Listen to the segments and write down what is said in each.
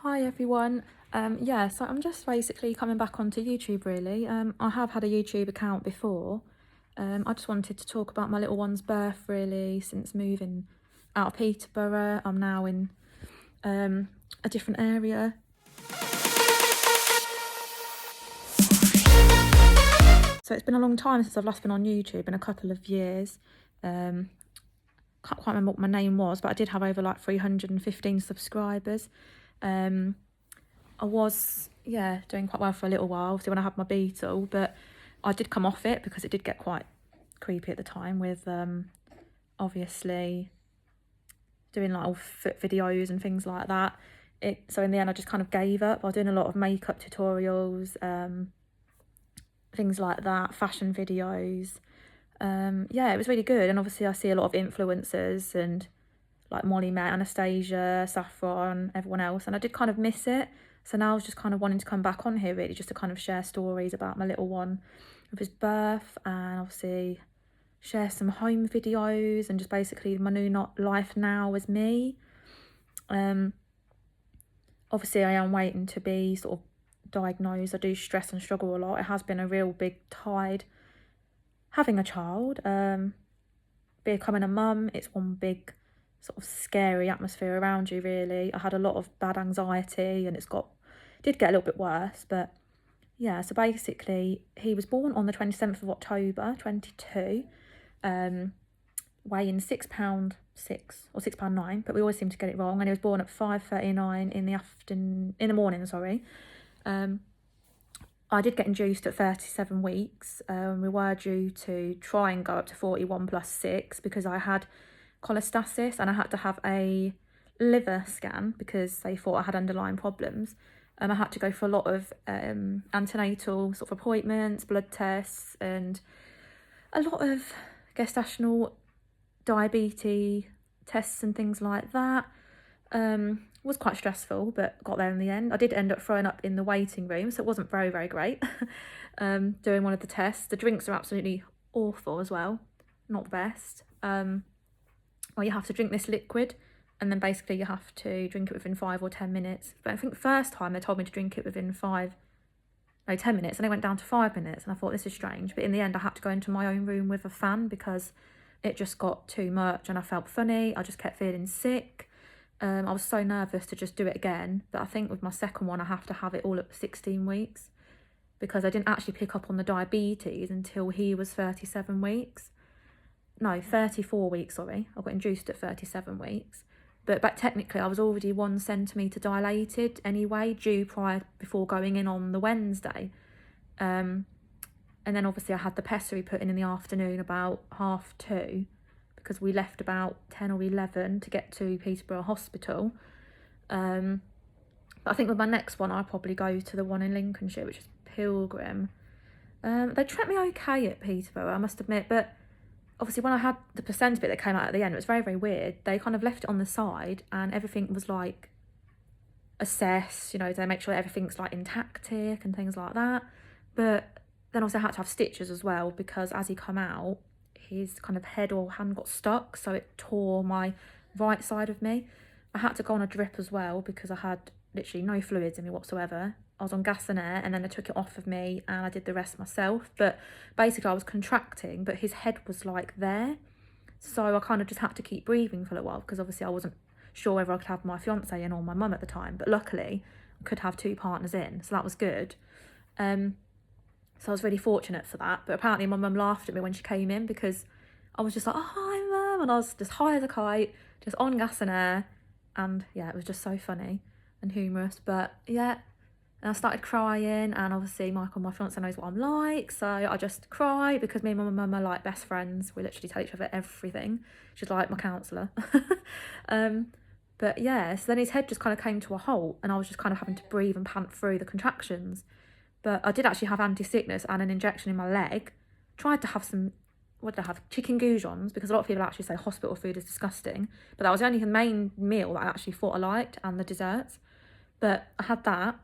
Hi everyone. Yeah, so I'm just basically coming back onto YouTube really. I have had a YouTube account before. I just wanted to talk about my little one's birth really since moving out of Peterborough. I'm now in a different area. So it's been a long time since I've last been on YouTube, in a couple of years. Can't quite remember what my name was, but I did have over like 315 subscribers. I was, yeah, doing quite well for a little while, obviously when I had my beetle, but I did come off it because it did get quite creepy at the time with obviously doing like all foot videos and things like that. So in the end I just kind of gave up. I was doing a lot of makeup tutorials, things like that, fashion videos. Yeah, it was really good, and obviously I see a lot of influencers and like Molly Met, Anastasia, Saffron, everyone else, and I did kind of miss it. So now I was just kind of wanting to come back on here really just to kind of share stories about my little one of his birth, and obviously share some home videos and just basically my new life now as me. Obviously I am waiting to be sort of diagnosed. I do stress and struggle a lot. It has been a real big tide having a child. Becoming a mum, it's one big sort of scary atmosphere around you really. I had a lot of bad anxiety and did get a little bit worse, but yeah, so basically he was born on the 27th of October 22, weighing £6.6 or £6.9, but we always seem to get it wrong, and he was born at 5:39 in the morning, sorry. I did get induced at 37 weeks. We were due to try and go up to 41 plus 6 because I had cholestasis and I had to have a liver scan because they thought I had underlying problems. I had to go for a lot of antenatal sort of appointments, blood tests, and a lot of gestational diabetes tests and things like that. Was quite stressful, but got there in the end. I did end up throwing up in the waiting room, so it wasn't very, very great. Doing one of the tests. The drinks are absolutely awful as well. Not the best. Well, you have to drink this liquid, and then basically you have to drink it within 5 or 10 minutes. But I think the first time they told me to drink it within 10 minutes, and it went down to 5 minutes, and I thought this is strange. But in the end I had to go into my own room with a fan because it just got too much and I felt funny. I just kept feeling sick. I was so nervous to just do it again, but I think with my second one I have to have it all at 16 weeks because I didn't actually pick up on the diabetes until he was 37 weeks. No, 34 weeks, sorry. I got induced at 37 weeks. But technically I was already 1 centimetre dilated anyway, before going in on the Wednesday. And then obviously I had the pessary put in the afternoon about 2:30 because we left about 10 or 11 to get to Peterborough Hospital. But I think with my next one I'll probably go to the one in Lincolnshire, which is Pilgrim. They treated me okay at Peterborough, I must admit, but obviously when I had the placenta bit that came out at the end, it was very, very weird. They kind of left it on the side and everything was like assessed, they make sure everything's like intactic and things like that. But then also I had to have stitches as well because as he come out, his kind of head or hand got stuck, so it tore my right side of me. I had to go on a drip as well because I had literally no fluids in me whatsoever. I was on gas and air, and then they took it off of me and I did the rest myself. But basically I was contracting, but his head was like there, so I kind of just had to keep breathing for a little while because obviously I wasn't sure whether I could have my fiancé in or my mum at the time, but luckily I could have 2 partners in, so that was good. So I was really fortunate for that. But apparently my mum laughed at me when she came in because I was just like, oh, hi mum, and I was just high as a kite, just on gas and air, and yeah, it was just so funny and humorous. But yeah, and I started crying, and obviously Michael, my fiance, knows what I'm like, so I just cry because me and my mum are like best friends. We literally tell each other everything. She's like my counsellor. But yeah, so then his head just kind of came to a halt and I was just kind of having to breathe and pant through the contractions. But I did actually have anti-sickness and an injection in my leg. Tried to have some, what did I have? Chicken goujons, because a lot of people actually say hospital food is disgusting. But that was only the main meal that I actually thought I liked, and the desserts. But I had that.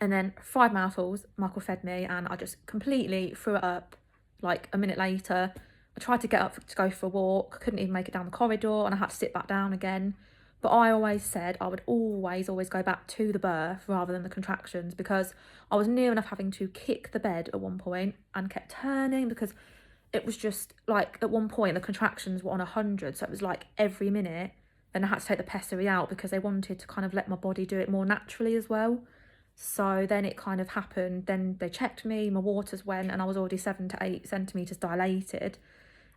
And then 5 mouthfuls Michael fed me, and I just completely threw it up like a minute later. I tried to get up to go for a walk, couldn't even make it down the corridor, and I had to sit back down again. But I always said I would always go back to the birth rather than the contractions, because I was near enough having to kick the bed at one point and kept turning, because it was just like, at one point the contractions were on 100, so it was like every minute. And I had to take the pessary out because they wanted to kind of let my body do it more naturally as well. So then it kind of happened. Then they checked me, my waters went, and I was already 7 to 8 centimetres dilated.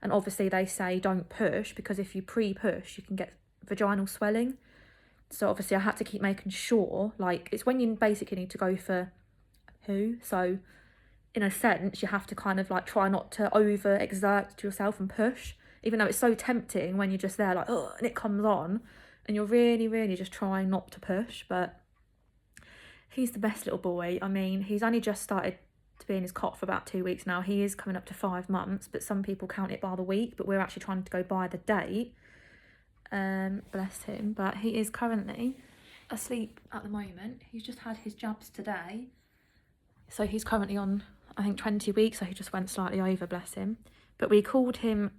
And obviously they say don't push, because if you pre-push, you can get vaginal swelling. So obviously I had to keep making sure, like, it's when you basically need to go for poo. So in a sense, you have to kind of like try not to over exert yourself and push, even though it's so tempting when you're just there like, oh, and it comes on, and you're really just trying not to push. But he's the best little boy. I mean, he's only just started to be in his cot for about 2 weeks now. He is coming up to 5 months, but some people count it by the week, but we're actually trying to go by the date. Bless him. But he is currently asleep at the moment. He's just had his jabs today, so he's currently on, I think, 20 weeks, so he just went slightly over, bless him. But we called him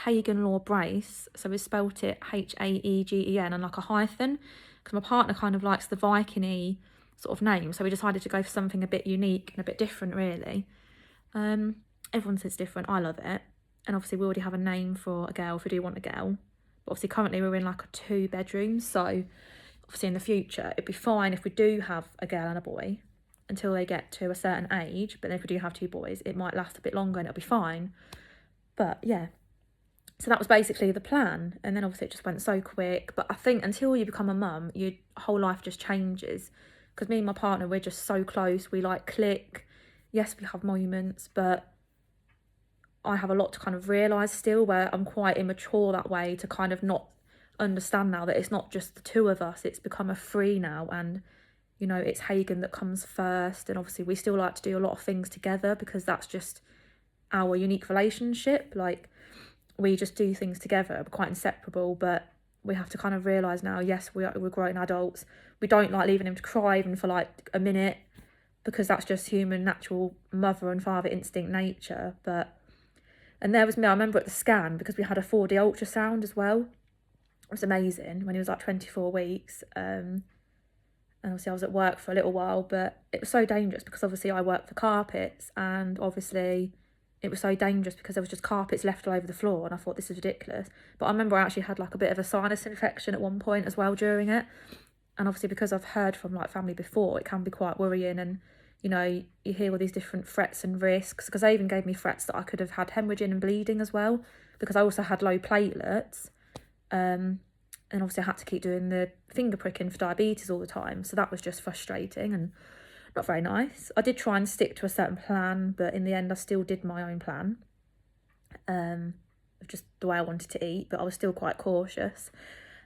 Hagen Law Brace, so we spelt it Haegen and like a hyphen, because my partner kind of likes the Viking-y sort of name, so we decided to go for something a bit unique and a bit different, really. Everyone says different, I love it. And obviously we already have a name for a girl if we do want a girl. But obviously currently we're in like a 2 bedroom, so obviously in the future it'd be fine if we do have a girl and a boy until they get to a certain age. But then if we do have 2 boys, it might last a bit longer and it'll be fine. But yeah, so that was basically the plan. And then obviously it just went so quick. But I think until you become a mum, your whole life just changes. Because me and my partner, we're just so close. We like click. Yes, we have moments, but I have a lot to kind of realise still, where I'm quite immature that way to kind of not understand now that it's not just the 2 of us. It's become a 3 now, and you know, it's Hagen that comes first. And obviously we still like to do a lot of things together because that's just our unique relationship. Like, we just do things together. We're quite inseparable, but we have to kind of realise now, yes, we're grown adults. We don't like leaving him to cry even for like a minute, because that's just human, natural mother and father instinct nature. And there was me, I remember at the scan, because we had a 4D ultrasound as well. It was amazing when he was like 24 weeks. And obviously I was at work for a little while, but it was so dangerous because obviously I work for carpets, and obviously it was so dangerous because there was just carpets left all over the floor, and I thought, this is ridiculous. But I remember I actually had like a bit of a sinus infection at one point as well during it. And obviously because I've heard from like family before, it can be quite worrying, and you know, you hear all these different threats and risks, because they even gave me threats that I could have had hemorrhaging and bleeding as well, because I also had low platelets. And obviously I had to keep doing the finger pricking for diabetes all the time. So that was just frustrating and not very nice. I did try and stick to a certain plan, but in the end I still did my own plan. Just the way I wanted to eat, but I was still quite cautious.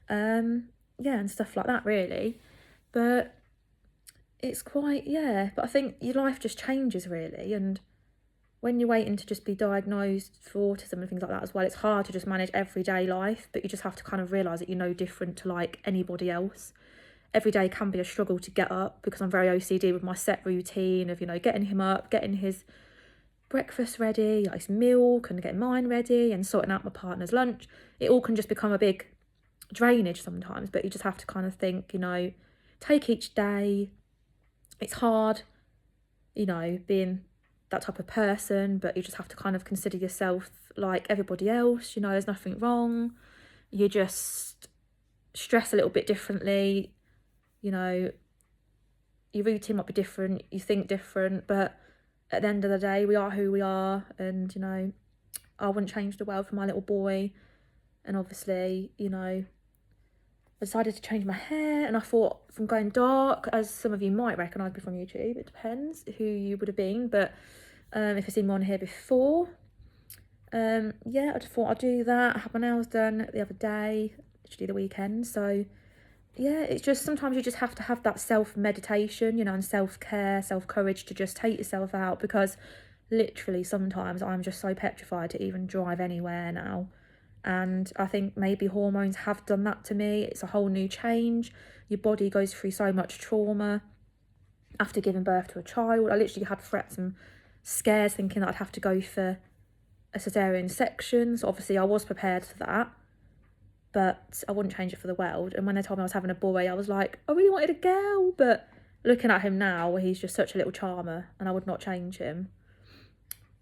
Yeah, and stuff like that really. But it's quite, yeah, but I think your life just changes really. And when you're waiting to just be diagnosed for autism and things like that as well, it's hard to just manage everyday life, but you just have to kind of realise that you're no different to like anybody else. Every day can be a struggle to get up, because I'm very OCD with my set routine of, you know, getting him up, getting his breakfast ready, like his milk, and getting mine ready, and sorting out my partner's lunch. It all can just become a big drainage sometimes, but you just have to kind of think, you know, take each day. It's hard, you know, being that type of person, but you just have to kind of consider yourself like everybody else. You know, there's nothing wrong. You just stress a little bit differently. You know, your routine might be different, you think different, but at the end of the day, we are who we are. And, you know, I wouldn't change the world for my little boy. And obviously, you know, I decided to change my hair, and I thought, from going dark, as some of you might recognise me from YouTube, it depends who you would have been, but if you've seen me on here before, yeah, I just thought I'd do that. I had my nails done the other day, literally the weekend. So yeah, it's just, sometimes you just have to have that self-meditation, you know, and self-care, self-courage to just take yourself out, because literally sometimes I'm just so petrified to even drive anywhere now. And I think maybe hormones have done that to me. It's a whole new change. Your body goes through so much trauma after giving birth to a child. I literally had threats and scares thinking that I'd have to go for a cesarean section. So obviously I was prepared for that. but I wouldn't change it for the world. And when they told me I was having a boy, I was like, I really wanted a girl. But looking at him now, he's just such a little charmer, and I would not change him.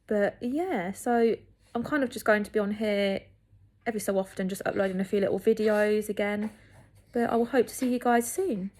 But yeah, so I'm kind of just going to be on here every so often, just uploading a few little videos again. But I will hope to see you guys soon.